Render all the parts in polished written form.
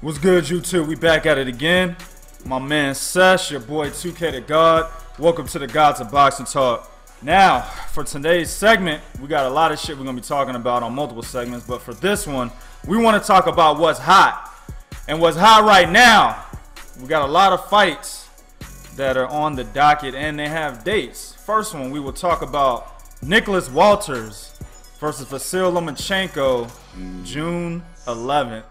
What's good, YouTube? We back at it again. My man Sesh, your boy 2K the God. Welcome to the Gods of Boxing Talk. Now, for today's segment, we got a lot of shit we're going to be talking about on multiple segments. But for this one, we want to talk about what's hot. And what's hot right now, we got a lot of fights that are on the docket and they have dates. First one, we will talk about Nicholas Walters versus Vasyl Lomachenko, June 11th.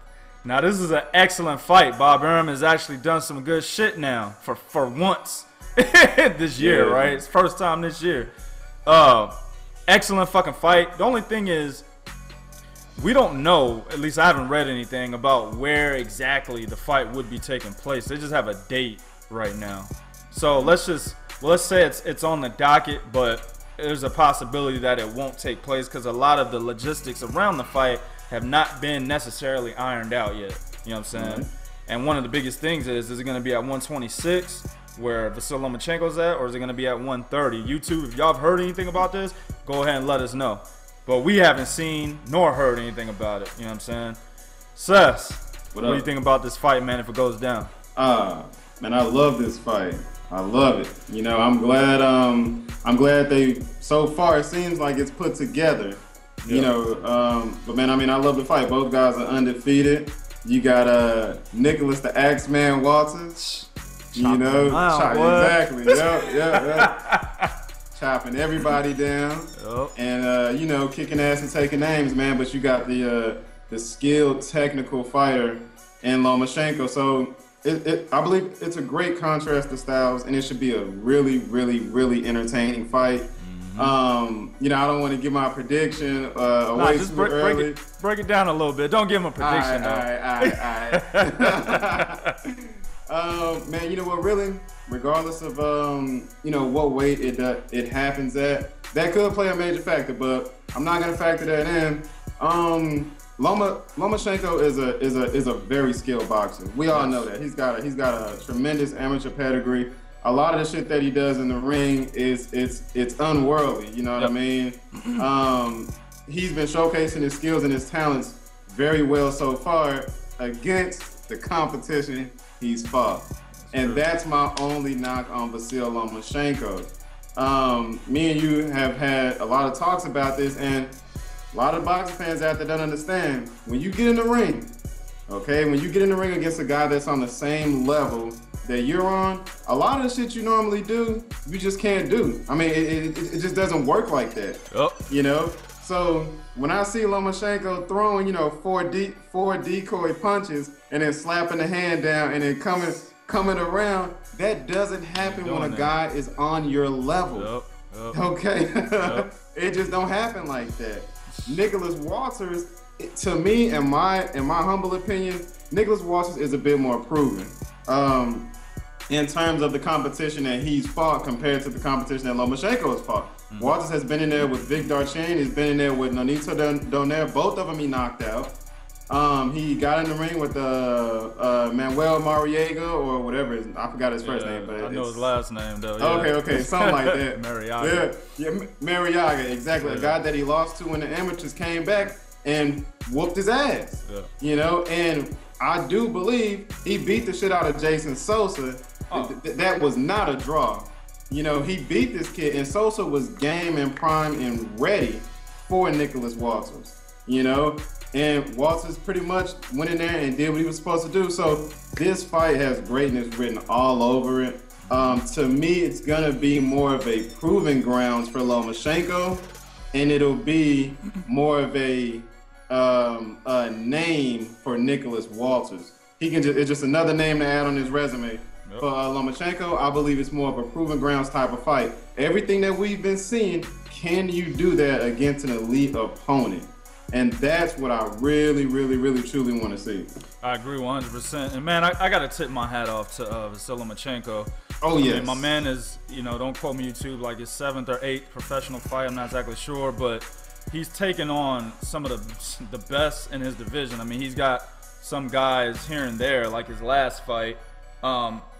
Now, this is an excellent fight. Bob Arum has actually done some good shit now for once this year, right? It's first time this year. Excellent fucking fight. The only thing is, we don't know, at least I haven't read anything about where exactly the fight would be taking place. They just have a date right now. So let's say it's on the docket, but there's a possibility that it won't take place because a lot of the logistics around the fight have not been necessarily ironed out yet. You know what I'm saying? Mm-hmm. And one of the biggest things is it going to be at 126 where Vasyl Lomachenko's at, or is it going to be at 130? YouTube, if y'all have heard anything about this, go ahead and let us know. But we haven't seen nor heard anything about it. You know what I'm saying? Sess, what do you think about this fight, man, if it goes down? Man, I love this fight. I love it. You know, I'm glad they, so far it seems like it's put together. You know, but man, I mean, I love the fight. Both guys are undefeated. You got Nicholas the Axeman Walters. You know, exactly. Yep. Chopping everybody down, and you know, kicking ass and taking names, man. But you got the skilled, technical fighter in Lomachenko. So I believe it's a great contrast to styles, and it should be a really, really, really entertaining fight. You know, I don't want to give my prediction away just too early. Break it down a little bit. Don't give him a prediction. All right. Man, you know what? Really, regardless of you know what weight it happens at, that could play a major factor. But I'm not gonna factor that in. Lomachenko is a very skilled boxer. We all know that. He's got a tremendous amateur pedigree. A lot of the shit that he does in the ring it's unworldly, you know what I mean? He's been showcasing his skills and his talents very well so far against the competition he's fought. And that's my only knock on Vasyl Lomachenko. Me and you have had a lot of talks about this, and a lot of boxing fans out there don't understand. When you get in the ring, okay, when you get in the ring against a guy that's on the same level that you're on, a lot of the shit you normally do, you just can't do. I mean, it just doesn't work like that. You know? So when I see Lomachenko throwing, you know, four decoy punches and then slapping the hand down and then coming around, that doesn't happen when a guy is on your level. Okay? It just don't happen like that. Nicholas Walters, to me, in my humble opinion, Nicholas Walters is a bit more proven. In terms of the competition that he's fought compared to the competition that Lomachenko has fought. Walters has been in there with Vic Darchin, he's been in there with Nonito Donaire, both of them he knocked out. He got in the ring with Manuel Mariega or whatever, I forgot his first name. But I know his last name though. Okay, something like that. Mariaga. Yeah, Mariaga, exactly. A guy that he lost to when the amateurs came back and whooped his ass. You know, and I do believe he beat the shit out of Jason Sosa. That was not a draw. You know, he beat this kid, and Sosa was game and prime and ready for Nicholas Walters. You know, and Walters pretty much went in there and did what he was supposed to do. So this fight has greatness written all over it. To me, it's gonna be more of a proving grounds for Lomachenko, and it'll be more of a name for Nicholas Walters. It's just another name to add on his resume. For Lomachenko, I believe it's more of a proven grounds type of fight. Everything that we've been seeing, can you do that against an elite opponent? And that's what I really, really, really, truly want to see. I agree 100%. And man, I got to tip my hat off to Vasyl Lomachenko. Oh, yes. I mean, my man is, you know, don't quote me YouTube, like his 7th or 8th professional fight. I'm not exactly sure, but he's taken on some of the best in his division. I mean, he's got some guys here and there, like his last fight,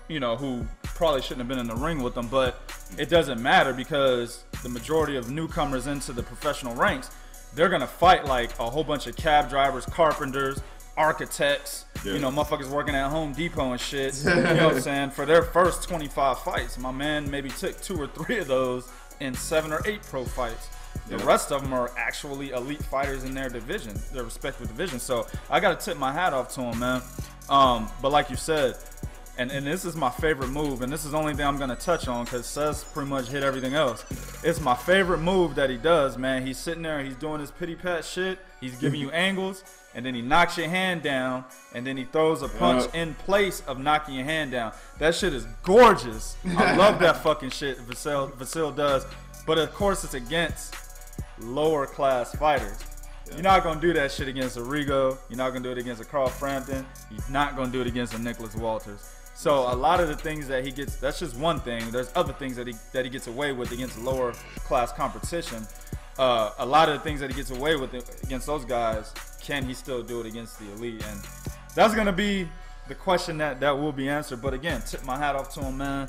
you know, who probably shouldn't have been in the ring with him, but it doesn't matter because the majority of newcomers into the professional ranks, they're gonna fight like a whole bunch of cab drivers, carpenters, architects, You know, motherfuckers working at Home Depot and shit. You know what I'm saying? For their first 25 fights, my man maybe took 2 or 3 of those in 7 or 8 pro fights. The rest of them are actually elite fighters in their division, their respective division. So I got to tip my hat off to him, man. But like you said, and this is my favorite move, and this is the only thing I'm going to touch on because Seth pretty much hit everything else. It's my favorite move that he does, man. He's sitting there, he's doing his pity pat shit. He's giving you angles, and then he knocks your hand down, and then he throws a punch in place of knocking your hand down. That shit is gorgeous. I love that fucking shit Vasyl does. But of course, it's against lower class fighters. You're not going to do that shit against a Rigo. You're not going to do it against a Carl Frampton. You're not going to do it against a Nicholas Walters. So a lot of the things that he gets, that's just one thing. There's other things that he gets away with against lower class competition. A lot of the things that he gets away with against those guys, can he still do it against the elite? And that's going to be the question that will be answered. But again, tip my hat off to him, man.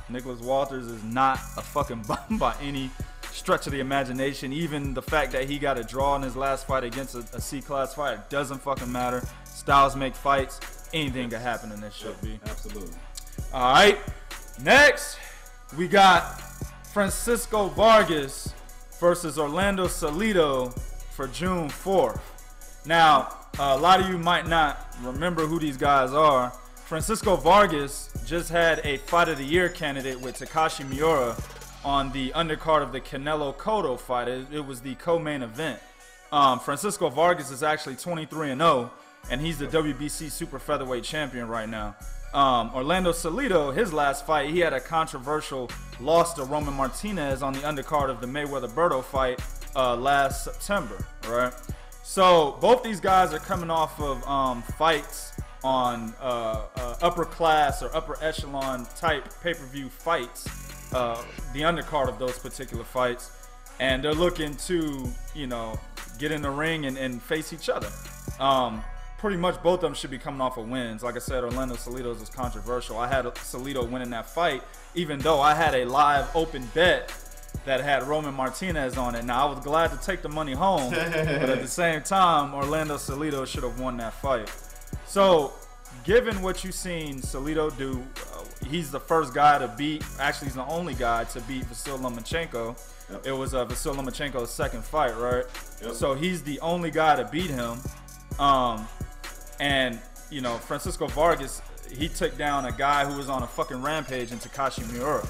Nicholas Walters is not a fucking bum by any stretch of the imagination. Even the fact that he got a draw in his last fight against a C-class fighter doesn't fucking matter. Styles make fights. Anything can happen in this shit, B. Absolutely. All right. Next, we got Francisco Vargas versus Orlando Salido for June 4th. Now, a lot of you might not remember who these guys are. Francisco Vargas just had a Fight of the Year candidate with Takashi Miura on the undercard of the Canelo Cotto fight. It was the co-main event. Francisco Vargas is actually 23-0, and he's the WBC super featherweight champion right now. Orlando Salido, his last fight, he had a controversial loss to Roman Martinez on the undercard of the Mayweather-Berto fight last September, right? So both these guys are coming off of fights on upper class or upper echelon type pay-per-view fights, the undercard of those particular fights, and they're looking to, you know, get in the ring and face each other. Pretty much both of them should be coming off of wins. Like I said, Orlando Salido's was controversial. I had Salido winning that fight, even though I had a live open bet that had Roman Martinez on it. Now, I was glad to take the money home, but at the same time, Orlando Salido should have won that fight. So, given what you've seen Salido do, he's the first guy to beat, actually he's the only guy to beat Vasyl Lomachenko. Yep. It was Vasyl Lomachenko's second fight, right? Yep. So he's the only guy to beat him. And, you know, Francisco Vargas, he took down a guy who was on a fucking rampage in Takashi Miura.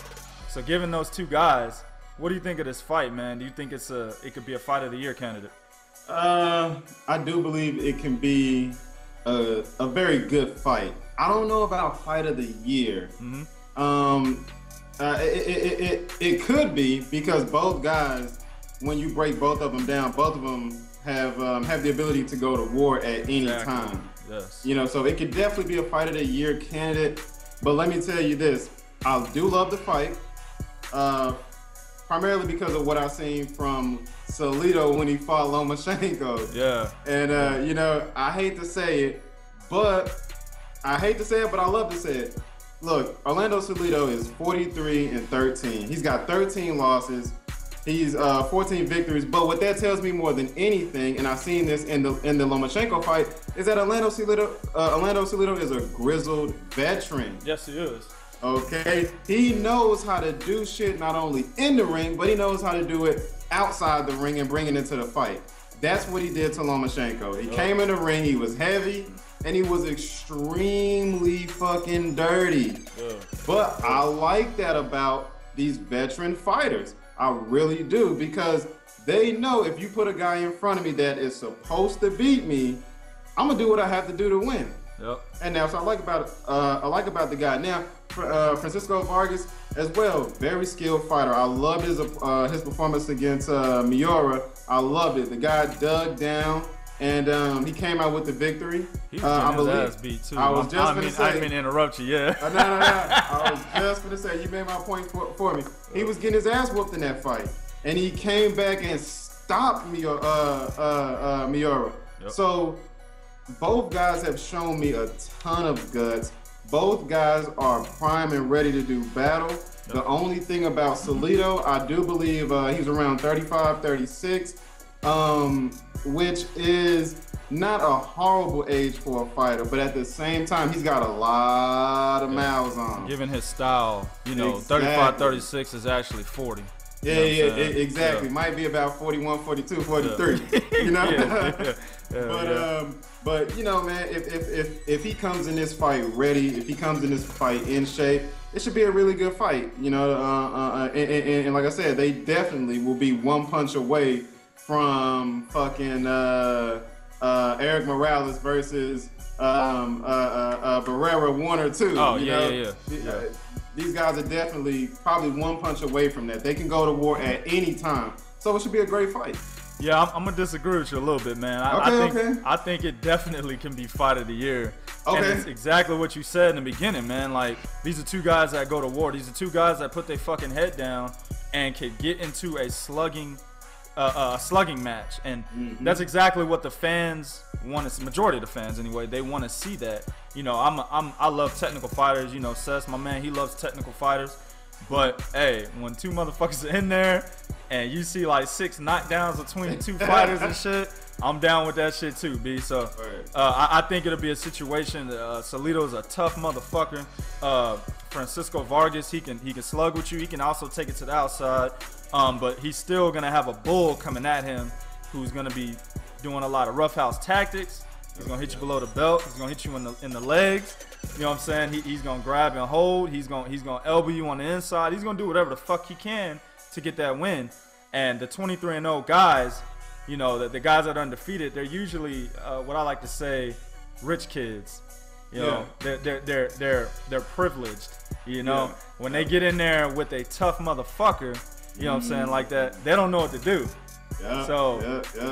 So given those two guys, what do you think of this fight, man? Do you think it could be a Fight of the Year candidate? I do believe it can be a very good fight. I don't know about Fight of the Year. Mm-hmm. It could be, because both guys, when you break both of them down, both of them have the ability to go to war at any time. Yes. You know, so it could definitely be a Fight of the Year candidate. But let me tell you this, I do love the fight, primarily because of what I've seen from Salido when he fought Lomachenko. Yeah. And you know, I hate to say it, but I love to say it. Look, Orlando Salido is 43-13. He's got 13 losses. He's 14 victories. But what that tells me more than anything, and I've seen this in the Lomachenko fight, is that Orlando Salido is a grizzled veteran. Yes, he is. Okay, he knows how to do shit not only in the ring, but he knows how to do it outside the ring and bring it into the fight. That's what he did to Lomachenko. He came in the ring, he was heavy, and he was extremely fucking dirty. But I like that about these veteran fighters. I really do, because they know if you put a guy in front of me that is supposed to beat me, I'm gonna do what I have to do to win. Yep. And now, so I like about the guy. Now, Francisco Vargas as well, very skilled fighter. I loved his performance against Miura. I loved it. The guy dug down, and he came out with the victory. He was getting his ass beat too. I didn't mean to interrupt you. Yeah. No. I was just gonna say, you made my point for me. He was getting his ass whooped in that fight, and he came back and stopped Miura. Yep. So both guys have shown me a ton of guts. Both guys are prime and ready to do battle. Yep. The only thing about Salido, I do believe he's around 35, 36, which is not a horrible age for a fighter, but at the same time, he's got a lot of miles on him. Given his style, you know, exactly. 35, 36 is actually 40. Yeah, exactly. Yeah. Might be about 41, 42, 43. Yeah. You know? But you know, man, if he comes in this fight ready, if he comes in this fight in shape, it should be a really good fight. You know, and like I said, they definitely will be one punch away from fucking Eric Morales versus Barrera 1 or 2. Oh, you know? These guys are definitely probably one punch away from that. They can go to war at any time. So it should be a great fight. Yeah, I'm gonna disagree with you a little bit, man. I think it definitely can be fight of the year. Okay. And it's exactly what you said in the beginning, man. Like, these are two guys that go to war. These are two guys that put their fucking head down and can get into a slugging match, and that's exactly what the fans want to see. Majority of the fans, anyway, they want to see that. You know, I love technical fighters. You know, Seth, my man, he loves technical fighters. But hey, when two motherfuckers are in there and you see like 6 knockdowns between 2 fighters and shit, I'm down with that shit too, B. So I think it'll be a situation. Salido's a tough motherfucker. Francisco Vargas, he can slug with you. He can also take it to the outside. But he's still gonna have a bull coming at him, who's gonna be doing a lot of roughhouse tactics. He's gonna hit you below the belt. He's gonna hit you in the legs. You know what I'm saying? He's gonna grab and hold. He's gonna elbow you on the inside. He's gonna do whatever the fuck he can to get that win. And the 23-0 guys, you know, the guys that are undefeated, they're usually what I like to say, rich kids. You know, they're privileged. You know, when they get in there with a tough motherfucker, you know what I'm saying, like that, they don't know what to do.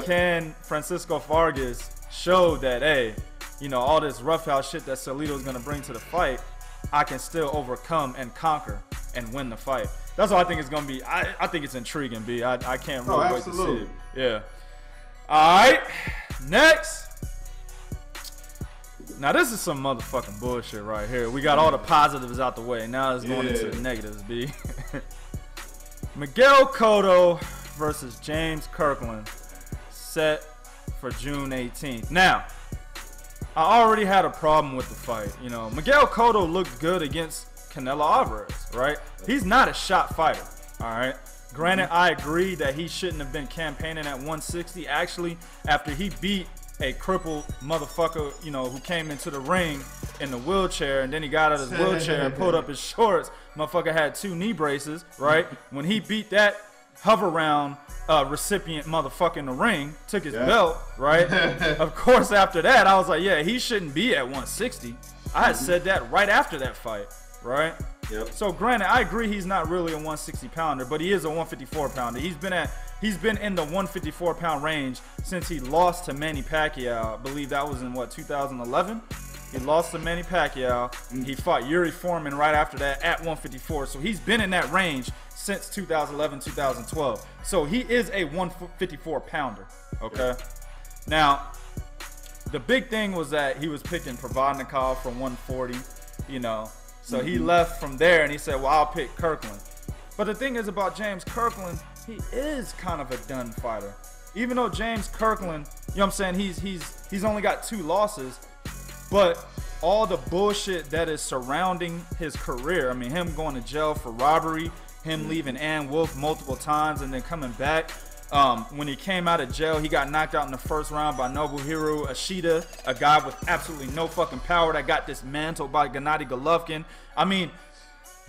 Can Francisco Vargas show that, hey, you know, all this roughhouse shit that Salido's gonna bring to the fight, I can still overcome and conquer and win the fight. That's what I think it's gonna be. I think it's intriguing, B. I can't really wait to see it. Yeah. All right, next. Now this is some motherfucking bullshit right here. We got all the positives out the way. Now it's going into the negatives, B. Miguel Cotto versus James Kirkland, set for June 18th. Now, I already had a problem with the fight. You know, Miguel Cotto looked good against Canelo Alvarez, right? He's not a shot fighter, all right? Granted, I agree that he shouldn't have been campaigning at 160. Actually, after he beat a crippled motherfucker, you know, who came into the ring in the wheelchair, and then he got out of his wheelchair and pulled up his shorts. Motherfucker had 2 knee braces, right? When he beat that hover round recipient motherfucker in the ring, took his belt, right? Of course, after that, I was like, yeah, he shouldn't be at 160. I had said that right after that fight, right? Yep. So granted, I agree he's not really a 160 pounder, but he is a 154 pounder. He's been in the 154 pound range since he lost to Manny Pacquiao. I believe that was in what, 2011? He lost to Manny Pacquiao. He fought Yuri Foreman right after that at 154. So he's been in that range since 2011, 2012. So he is a 154 pounder, okay? Now, the big thing was that he was picking Provodnikov from 140, you know. So he left from there and he said, well, I'll pick Kirkland. But the thing is about James Kirkland, he is kind of a done fighter. Even though James Kirkland, you know what I'm saying, he's only got 2 losses, but all the bullshit that is surrounding his career, I mean, him going to jail for robbery, him leaving Ann Wolf multiple times and then coming back. When he came out of jail, he got knocked out in the first round by Nobuhiro Ishida, a guy with absolutely no fucking power that got dismantled by Gennady Golovkin. I mean,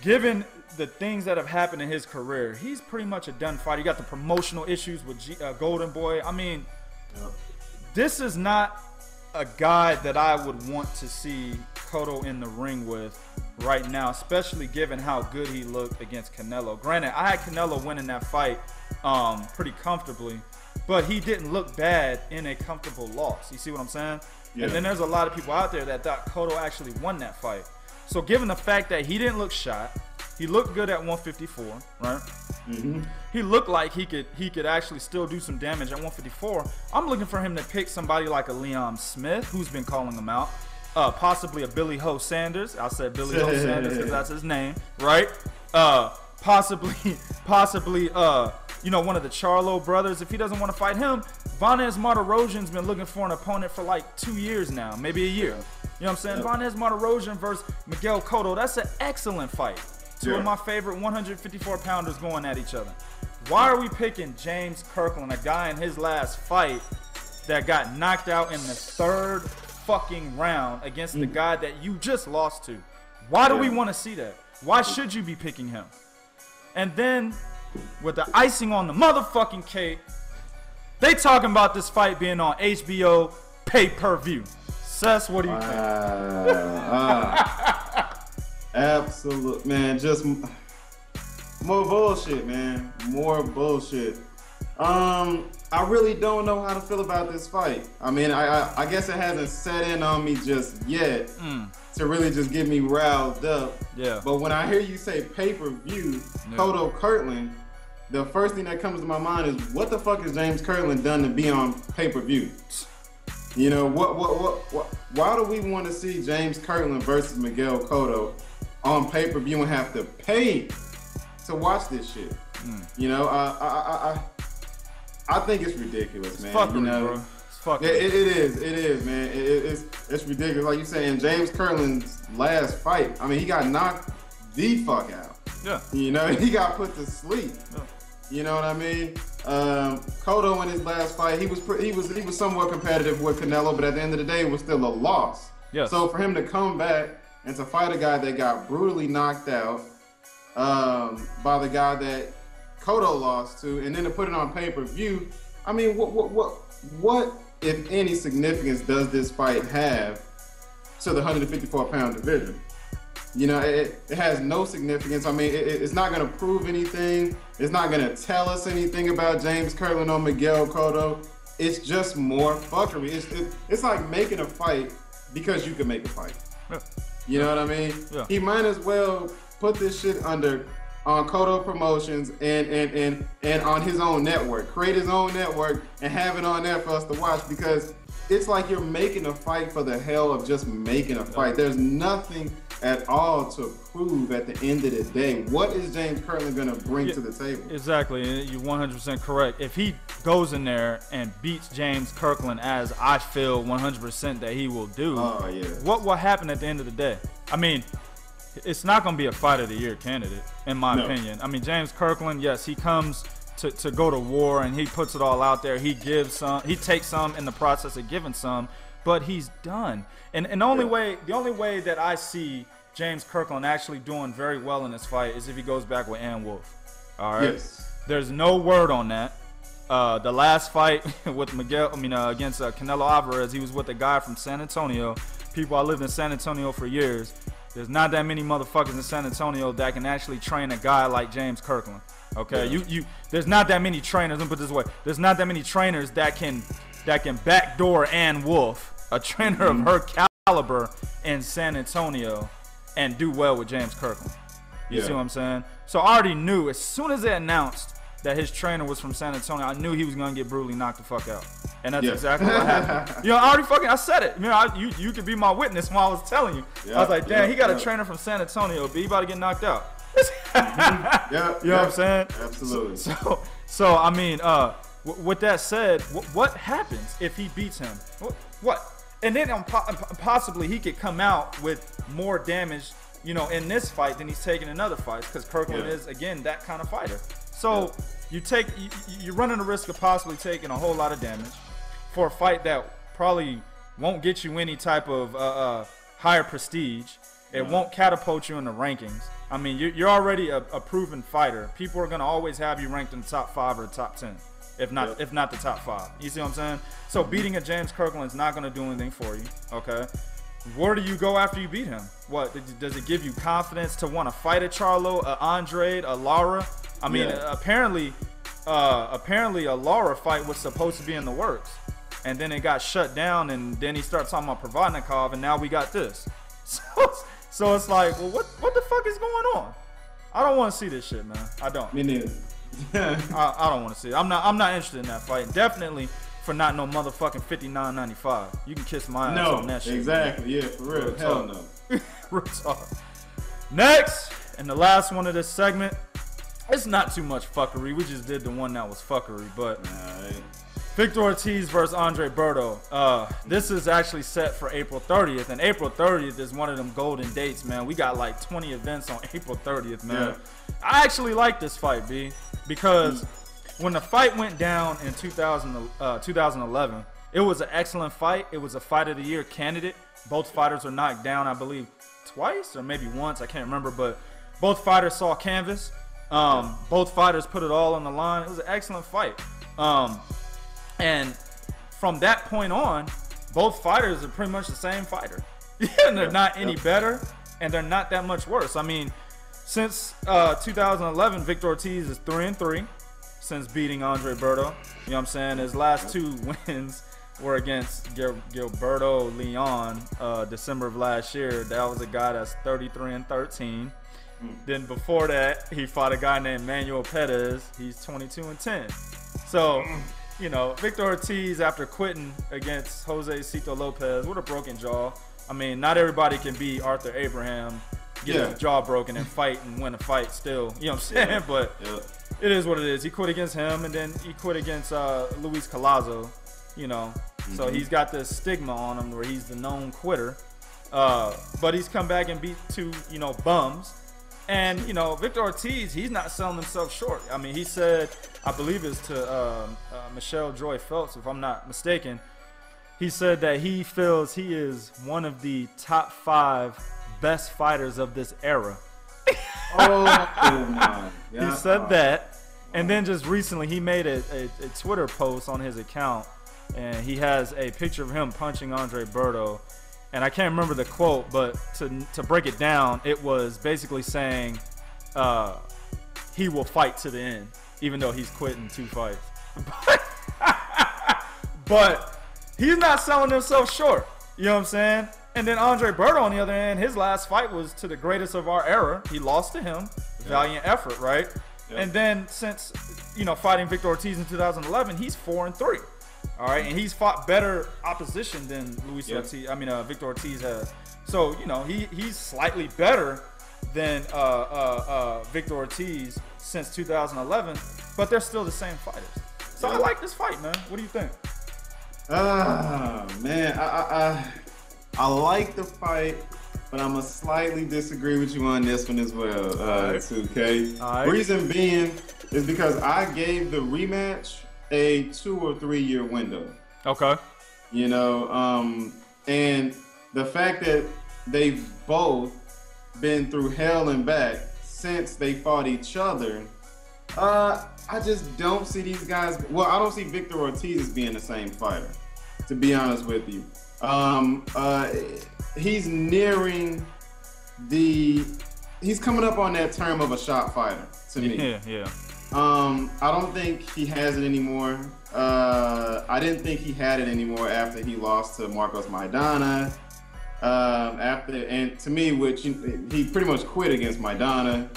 given the things that have happened in his career, he's pretty much a done fighter. You got the promotional issues with Golden Boy. I mean, this is not a guy that I would want to see Cotto in the ring with right now, especially given how good he looked against Canelo. Granted, I had Canelo winning that fight pretty comfortably, but he didn't look bad in a comfortable loss. You see what I'm saying? Yeah. And then there's a lot of people out there that thought Cotto actually won that fight. So given the fact that he didn't look shot, he looked good at 154, right? He looked like he could actually still do some damage at 154. I'm looking for him to pick somebody like a Leon Smith, who's been calling him out. Possibly a Billy Ho Sanders. I said Billy Ho Sanders because that's his name, right? Possibly, you know, one of the Charlo brothers. If he doesn't want to fight him, Vanez Martirosyan's been looking for an opponent for like 2 years now, maybe a year. You know what I'm saying? Vanez Martirosyan versus Miguel Cotto. That's an excellent fight. Two of my favorite 154-pounders going at each other. Why are we picking James Kirkland, a guy in his last fight that got knocked out in the 3rd fucking round against the guy that you just lost to? Why do we want to see that? Why should you be picking him? And then, with the icing on the motherfucking cake, they talking about this fight being on HBO pay-per-view. Sess, what do you think? Absolute, man. Just more bullshit, man. More bullshit. I really don't know how to feel about this fight. I mean, I guess it hasn't set in on me just yet to really just get me riled up. Yeah. But when I hear you say pay-per-view, Cotto Kirkland, the first thing that comes to my mind is, what the fuck has James Kirkland done to be on pay-per-view? You know, why do we want to see James Kirkland versus Miguel Cotto on pay-per-view and have to pay to watch this shit? You know, I think it's ridiculous, man. Fuckery, you know, bro. It's fuckery. It is, man. It's ridiculous. Like you saying, James Kirkland's last fight, I mean, he got knocked the fuck out. Yeah. You know, he got put to sleep. Yeah. You know what I mean? Cotto in his last fight, he was somewhat competitive with Canelo, but at the end of the day, it was still a loss. Yes. So for him to come back and to fight a guy that got brutally knocked out by the guy that Cotto lost to, and then to put it on pay-per-view, I mean, what if any significance does this fight have to the 154-pound division? You know, it has no significance. I mean, it's not going to prove anything. It's not going to tell us anything about James Kirkland or Miguel Cotto. It's just more fuckery. It's like making a fight because you can make a fight. Yeah. You know what I mean? Yeah. He might as well put this shit on Cotto Promotions and on his own network. Create his own network and have it on there for us to watch, because it's like you're making a fight for the hell of just making a fight. There's nothing at all to prove at the end of the day. What is James Kirkland going to bring to the table? Exactly. You're 100% correct. If he goes in there and beats James Kirkland, as I feel 100% that he will do, what will happen at the end of the day? I mean, it's not going to be a fight of the year candidate, in my opinion. I mean, James Kirkland, yes, he comes to go to war and he puts it all out there. He gives some, he takes some in the process of giving some, but he's done. And the only way that I see James Kirkland actually doing very well in this fight is if he goes back with Ann Wolfe. All right. Yes. There's no word on that. The last fight with against Canelo Alvarez, he was with a guy from San Antonio. People, I lived in San Antonio for years. There's not that many motherfuckers in San Antonio that can actually train a guy like James Kirkland. Okay, there's not that many trainers. Let me put it this way: there's not that many trainers that can backdoor Ann Wolfe, a trainer of her caliber in San Antonio, and do well with James Kirkland. You see what I'm saying? So I already knew as soon as they announced that his trainer was from San Antonio, I knew he was gonna get brutally knocked the fuck out, and that's exactly what happened. You know, I said it. You know, you could be my witness while I was telling you. I was like, damn, he got a trainer from San Antonio, but he about to get knocked out. You know what I'm saying? Absolutely. So I mean, with that said, what happens if he beats him? What? And then possibly he could come out with more damage, you know, in this fight than he's taking in other fights, because Kirkland is, again, that kind of fighter. So you're running the risk of possibly taking a whole lot of damage for a fight that probably won't get you any type of higher prestige. It won't catapult you in the rankings. I mean, you're already a proven fighter. People are going to always have you ranked in the top 5 or the top 10, if not the top 5. You see what I'm saying? So beating a James Kirkland is not going to do anything for you, okay? Where do you go after you beat him? What, does it give you confidence to want to fight a Charlo, a Andrade, a Lara? I mean, apparently a Lara fight was supposed to be in the works, and then it got shut down, and then he starts talking about Provodnikov, and now we got this. So it's like, well, what the fuck is going on? I don't want to see this shit, man. I don't. Me neither. I don't want to see it. I'm not interested in that fight. Definitely for not no motherfucking $59.95. You can kiss my ass on that shit. Exactly. Man. Yeah, for real. Hell no. Real talk. Next, and the last one of this segment. It's not too much fuckery. We just did the one that was fuckery, but Victor Ortiz versus Andre Berto. This is actually set for April 30th, and April 30th is one of them golden dates, man. We got like 20 events on April 30th, man. Yeah. I actually like this fight, B, because when the fight went down in 2011, it was an excellent fight. It was a fight of the year candidate. Both fighters were knocked down, I believe, twice or maybe once. I can't remember, but both fighters saw canvas. Both fighters put it all on the line. It was an excellent fight. And from that point on, both fighters are pretty much the same fighter. And they're not any better, and they're not that much worse. I mean, since 2011, Victor Ortiz is 3-3 since beating Andre Berto. You know what I'm saying? His last 2 wins were against Gilberto Leon, December of last year. That was a guy that's 33-13. Then before that, he fought a guy named Manuel Perez. He's 22-10. So, you know, Victor Ortiz, after quitting against Jose Cito Lopez with a broken jaw. I mean, not everybody can be Arthur Abraham, get his jaw broken and fight and win a fight still. You know what I'm saying? Yeah. But it is what it is. He quit against him, and then he quit against Luis Collazo, you know. So he's got this stigma on him where he's the known quitter. But he's come back and beat 2, you know, bums. And, you know, Victor Ortiz, he's not selling himself short. I mean, he said, I believe it's to Michelle Joy Phelps, if I'm not mistaken. He said that he feels he is one of the top 5 best fighters of this era. Oh, my God. He said that. And then just recently, he made a Twitter post on his account. And he has a picture of him punching Andre Berto. And I can't remember the quote, but to break it down, it was basically saying he will fight to the end, even though he's quitting 2 fights. But he's not selling himself short. You know what I'm saying? And then Andre Berto, on the other hand, his last fight was to the greatest of our era. He lost to him. Valiant effort, right? And then since, you know, fighting Victor Ortiz in 2011, he's 4-3. All right, and he's fought better opposition than Victor Ortiz has. So, you know, he's slightly better than Victor Ortiz since 2011, but they're still the same fighters. So I like this fight, man. What do you think? Man, I like the fight, but I'm gonna slightly disagree with you on this one as well, 2K. Reason being is because I gave the rematch a 2 or 3 year window. Okay. You know, and the fact that they've both been through hell and back since they fought each other, I just don't see these guys. Well, I don't see Victor Ortiz as being the same fighter, to be honest with you. He's nearing he's coming up on that term of a shot fighter to me. Yeah. I don't think he has it anymore. I didn't think he had it anymore after he lost to Marcos Maidana. And to me, he pretty much quit against Maidana.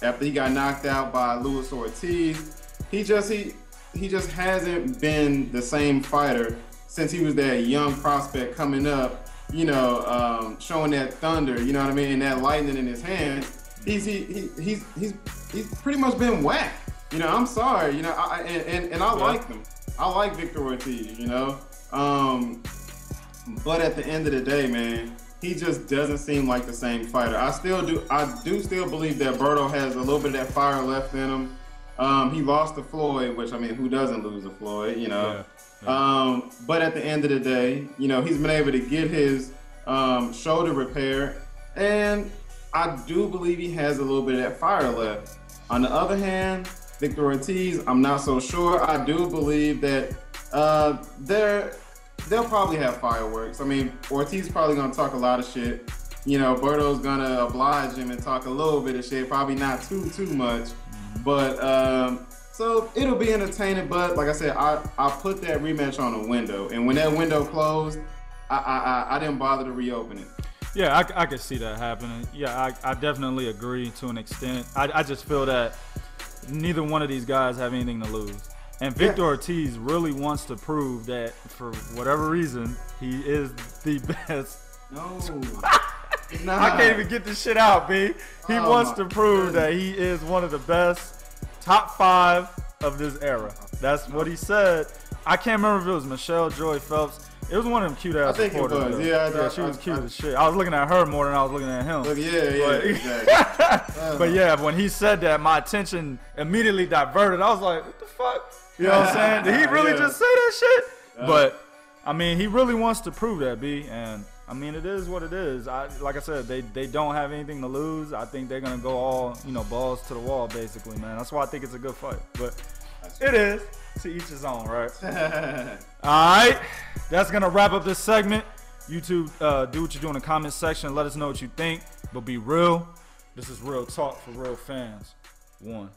After he got knocked out by Luis Ortiz, he just hasn't been the same fighter since he was that young prospect coming up. You know, showing that thunder. You know what I mean, and that lightning in his hand. He's pretty much been whacked. You know, I'm sorry. You know, I like them. I like Victor Ortiz. You know, but at the end of the day, man, he just doesn't seem like the same fighter. I do still believe that Berto has a little bit of that fire left in him. He lost to Floyd, which, I mean, who doesn't lose to Floyd? You know. Yeah. But at the end of the day, you know, he's been able to get his shoulder repaired, and I do believe he has a little bit of that fire left. On the other hand, Victor Ortiz, I'm not so sure. I do believe that they'll probably have fireworks. I mean, Ortiz probably gonna talk a lot of shit. You know, Berto's gonna oblige him and talk a little bit of shit, probably not too much. But so it'll be entertaining. But like I said, I put that rematch on a window, and when that window closed, I didn't bother to reopen it. Yeah, I could see that happening. Yeah, I definitely agree to an extent. I just feel that neither one of these guys have anything to lose. And Victor Ortiz really wants to prove that, for whatever reason, he is the best. No. I can't even get this shit out, B. He wants to prove that he is one of the best top 5 of this era. That's what he said. I can't remember if it was Michelle Joy Phelps. It was one of them cute ass reporters. I think it was. Yeah, she was cute as shit. I was looking at her more than I was looking at him. Exactly. But yeah, when he said that, my attention immediately diverted. I was like, what the fuck? You know what I'm saying? Did he really just say that shit? But I mean, he really wants to prove that, B. And I mean, it is what it is. Like I said, they don't have anything to lose. I think they're gonna go all, balls to the wall, basically, man. That's why I think it's a good fight. But it is. To each his own, right? Alright, that's gonna wrap up this segment. YouTube, do what you do in the comment section. Let us know what you think, but be real. This is real talk for real fans. 1.